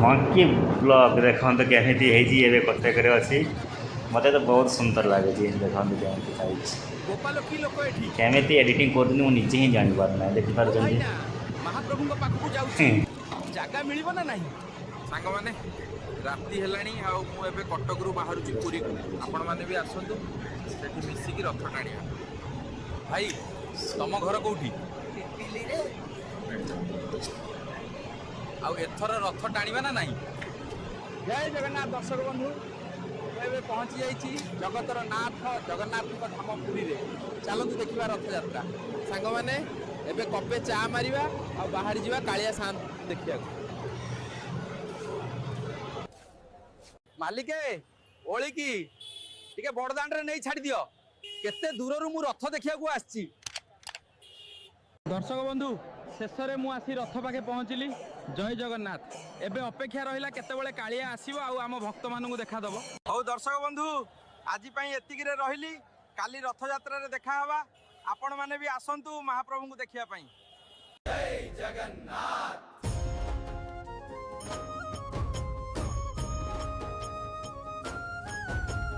Monkey blog देखो तो केमी है कटक अच्छी मत तो बहुत सुंदर लगे देखो केमी एडिटिंग करजे ही जानी पारना देखिपार महाप्रभु पाखक जाऊँ जगह मिल ना नहीं सांग मैंने राति हेलाणी आबे कटक रू बाहर पुरी को आपण मैंने भी आसतु से मिसिकी रथ टाणिया भाई तुम घर कौटी आथर रथ टाणिबा ना नहीं। जय जगन्नाथ दर्शक बंधु मैं पहुंची जाइए जगतर नाथ जगन्नाथ धाम पुरी रे चलतु देखा रथ यात्रा सांग मैंने एबे कपे चा मारिबा आ बाहर जीवा कालिया शांत देखिया मालिके ओली की टिके बड़दांड रे नहीं छाड़ी दियो केते दूर रु मु रथ देखिया को आछि। दर्शक बंधु शेष में मुझे रथ पाखे पहुँचली जय जगन्नाथ एबे अपेक्षा रहा केतबेले कालिया आसीबो आ आम भक्त मानू देखादब। हौ दर्शक बंधु आज एतिक रही काली रथ यात्रा देखा हवा आपण माने भी आसंतु महाप्रभु को देखिया। जय जगन्नाथ।